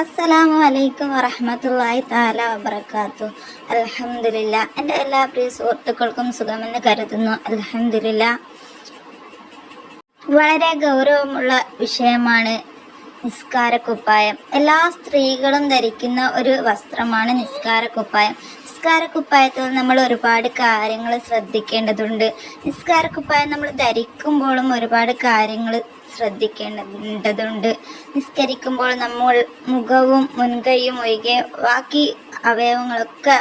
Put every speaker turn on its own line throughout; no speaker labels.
അസ്സലാമു അലൈക്കും വറഹ്മത്തുള്ളാഹി തആല വബറകാതുഹു. അൽഹംദുലില്ലാ. എൻ്റെ എല്ലാ പ്രിയ സുഹൃത്തുക്കൾക്കും സുഖമെന്ന് കരുതുന്നു. അൽഹംദുലില്ലാ. വളരെ ഗൗരവമുള്ള വിഷയമാണ് നിസ്കാരക്കുപ്പായം. എല്ലാ സ്ത്രീകളും ധരിക്കുന്ന ഒരു വസ്ത്രമാണ് നിസ്കാരക്കുപ്പായം. നിസ്കാരക്കുപ്പായത്തിൽ നമ്മൾ ഒരുപാട് കാര്യങ്ങൾ ശ്രദ്ധിക്കേണ്ടതുണ്ട്. നിസ്കാരക്കുപ്പായം നമ്മൾ ധരിക്കുമ്പോഴും ഒരുപാട് കാര്യങ്ങൾ ശ്രദ്ധിക്കേണ്ടതുണ്ട്. നിസ്കരിക്കുമ്പോൾ നമ്മൾ മുഖവും മുൻകൈയും ഒഴികെ ബാക്കി അവയവങ്ങളൊക്കെ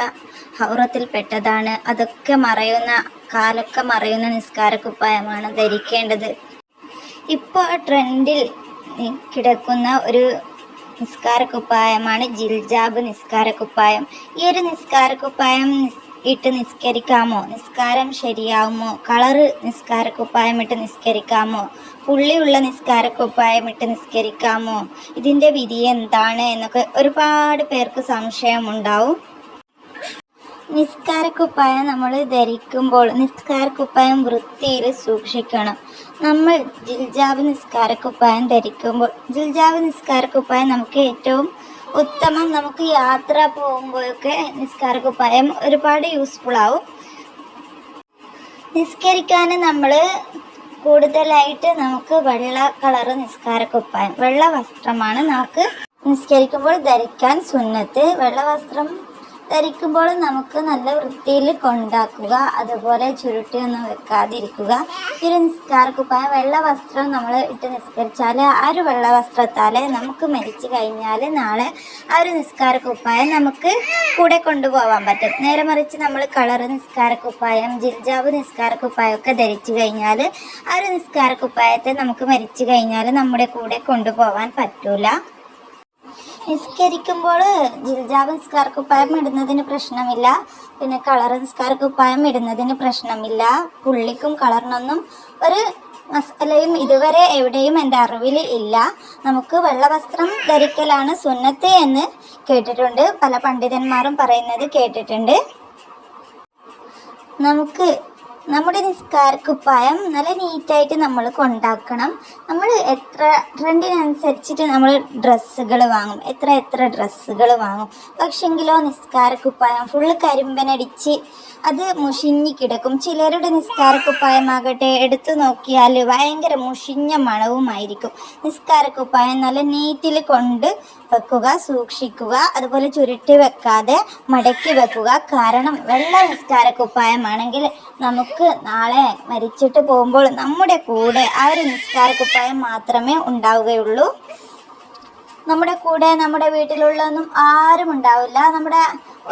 ഔറത്തിൽപ്പെട്ടതാണ്. അതൊക്കെ മറയുന്ന, കാലൊക്കെ മറയുന്ന നിസ്കാരക്കുപ്പായമാണ് ധരിക്കേണ്ടത്. ഇപ്പോൾ ട്രെൻഡിൽ കിടക്കുന്ന ഒരു നിസ്കാരക്കുപ്പായമാണ് ജിൽജാബ് നിസ്കാരക്കുപ്പായം. ഈ ഒരു നിസ്കാരക്കുപ്പായം ഇട്ട് നിസ്കരിക്കാമോ? നിസ്കാരം ശരിയാവുമോ? കളറ് നിസ്കാരക്കുപ്പായം ഇട്ട് നിസ്കരിക്കാമോ? പുള്ളിയുള്ള നിസ്കാരക്കുപ്പായം ഇട്ട് നിസ്കരിക്കാമോ? ഇതിൻ്റെ വിധി എന്താണ് എന്നൊക്കെ ഒരുപാട് പേർക്ക് സംശയമുണ്ടാവും. നിസ്കാരക്കുപ്പായം നമ്മൾ ധരിക്കുമ്പോൾ നിസ്കാരക്കുപ്പായം വൃത്തിയിൽ സൂക്ഷിക്കണം. നമ്മൾ ജിൽജാബ് നിസ്കാരക്കുപ്പായം ധരിക്കുമ്പോൾ, ജിൽജാബ് നിസ്കാരക്കുപ്പായം നമുക്ക് ഏറ്റവും ഉത്തമം. നമുക്ക് യാത്ര പോകുമ്പോഴൊക്കെ നിസ്കാരക്കുപ്പായം ഒരുപാട് യൂസ്ഫുൾ ആവും. നിസ്കരിക്കാൻ നമ്മൾ കൂടുതലായിട്ട് നമുക്ക് വെള്ള കളറ് നിസ്കാരക്കുപ്പായം, വെള്ള വസ്ത്രമാണ് നമുക്ക് നിസ്കരിക്കുമ്പോൾ ധരിക്കാൻ സുന്നത്ത്. വെള്ള വസ്ത്രം ധരിക്കുമ്പോൾ നമുക്ക് നല്ല വൃത്തിയിൽ കൊണ്ടാക്കുക, അതുപോലെ ചുരുട്ടിയൊന്നും വെക്കാതിരിക്കുക. ഈ ഒരു നിസ്കാരക്കുപ്പായം, വെള്ള വസ്ത്രം നമ്മൾ ഇട്ട് നിസ്കരിച്ചാൽ ആ ഒരു വെള്ള വസ്ത്രത്താൽ നമുക്ക് മരിച്ചു കഴിഞ്ഞാൽ നാളെ ആ ഒരു നിസ്കാരക്കുപ്പായം നമുക്ക് കൂടെ കൊണ്ടുപോകാൻ പറ്റും. നേരെ മറിച്ച് നമ്മൾ കളറ് നിസ്കാരക്കുപ്പായം, ജിൽജാബ് നിസ്കാരക്കുപ്പായം ഒക്കെ ധരിച്ചു കഴിഞ്ഞാൽ ആ ഒരു നിസ്കാരക്കുപ്പായത്തെ നമുക്ക് മരിച്ചു കഴിഞ്ഞാൽ നമ്മുടെ കൂടെ കൊണ്ടുപോകാൻ പറ്റൂല. നിസ്കരിക്കുമ്പോൾ ജിൽജാബ് നിസ്കാരക്കുപ്പായം ഇടുന്നതിന് പ്രശ്നമില്ല, പിന്നെ കളർ നിസ്കാരക്കുപ്പായം ഇടുന്നതിന് പ്രശ്നമില്ല. പുള്ളിക്കും കളറിനൊന്നും ഒരു മസലയും ഇതുവരെ എവിടെയും എൻ്റെ അറിവിൽ ഇല്ല. നമുക്ക് വെള്ള വസ്ത്രം ധരിക്കലാണ് സുന്നത്ത് എന്ന് കേട്ടിട്ടുണ്ട്, പല പണ്ഡിതന്മാരും പറയുന്നത് കേട്ടിട്ടുണ്ട്. നമുക്ക് നമ്മുടെ നിസ്കാരക്കുപ്പായം നല്ല നീറ്റായിട്ട് നമ്മൾ കൊണ്ടാക്കണം. നമ്മൾ എത്ര ട്രെൻഡിനനുസരിച്ചിട്ട് നമ്മൾ ഡ്രസ്സുകൾ വാങ്ങും, എത്ര ഡ്രസ്സുകൾ വാങ്ങും. പക്ഷെങ്കിലോ നിസ്കാരക്കുപ്പായം ഫുള്ള് കരിമ്പനടിച്ച് അത് മുഷിഞ്ഞ് കിടക്കും. ചിലരുടെ നിസ്കാരക്കുപ്പായമാകട്ടെ എടുത്തു നോക്കിയാൽ ഭയങ്കര മുഷിഞ്ഞ മണവുമായിരിക്കും. നിസ്കാരക്കുപ്പായം നല്ല നീറ്റിൽ കൊണ്ട് വെക്കുക, സൂക്ഷിക്കുക. അതുപോലെ ചുരുട്ടി വെക്കാതെ മടക്കി വെക്കുക. കാരണം വെള്ള നിസ്കാരക്കുപ്പായമാണെങ്കിൽ നമുക്ക് നാളെ മരിച്ചിട്ട് പോകുമ്പോൾ നമ്മുടെ കൂടെ ആ ഒരു നിസ്കാരക്കുപ്പായം മാത്രമേ ഉണ്ടാവുകയുള്ളൂ. നമ്മുടെ കൂടെ നമ്മുടെ വീട്ടിലുള്ളതൊന്നും ആരും ഉണ്ടാവില്ല. നമ്മുടെ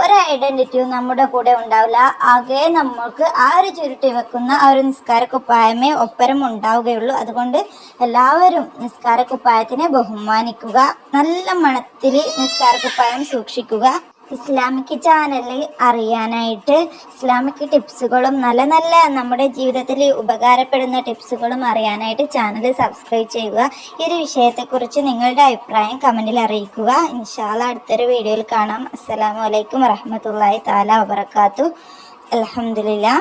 ഒരു ഐഡൻറ്റിറ്റിയും നമ്മുടെ കൂടെ ഉണ്ടാവില്ല. ആകെ നമുക്ക് ആ ഒരു ചുരുട്ടി വെക്കുന്ന ആ ഒരു നിസ്കാരക്കുപ്പായമേ ഒപ്പരം ഉണ്ടാവുകയുള്ളൂ. അതുകൊണ്ട് എല്ലാവരും നിസ്കാരക്കുപ്പായത്തിനെ ബഹുമാനിക്കുക. നല്ല മണത്തിൽ നിസ്കാരക്കുപ്പായം സൂക്ഷിക്കുക. ഇസ്ലാമിക് ചാനൽ അറിയാനായിട്ട് ഇസ്ലാമിക് ടിപ്സുകളും നല്ല നല്ല നമ്മുടെ ജീവിതത്തിൽ ഉപകാരപ്പെടുന്ന ടിപ്സുകളും അറിയാനായിട്ട് ചാനൽ സബ്സ്ക്രൈബ് ചെയ്യുക. ഈ ഒരു വിഷയത്തെക്കുറിച്ച് നിങ്ങളുടെ അഭിപ്രായം കമൻറ്റിൽ അറിയിക്കുക. ഇൻഷാ അല്ലാഹ് അടുത്തൊരു വീഡിയോയിൽ കാണാം. അസ്സലാമു അലൈക്കും വറഹ്മത്തുള്ളാഹി തആല വബറകാതുഹു. അൽഹംദുലില്ലാ.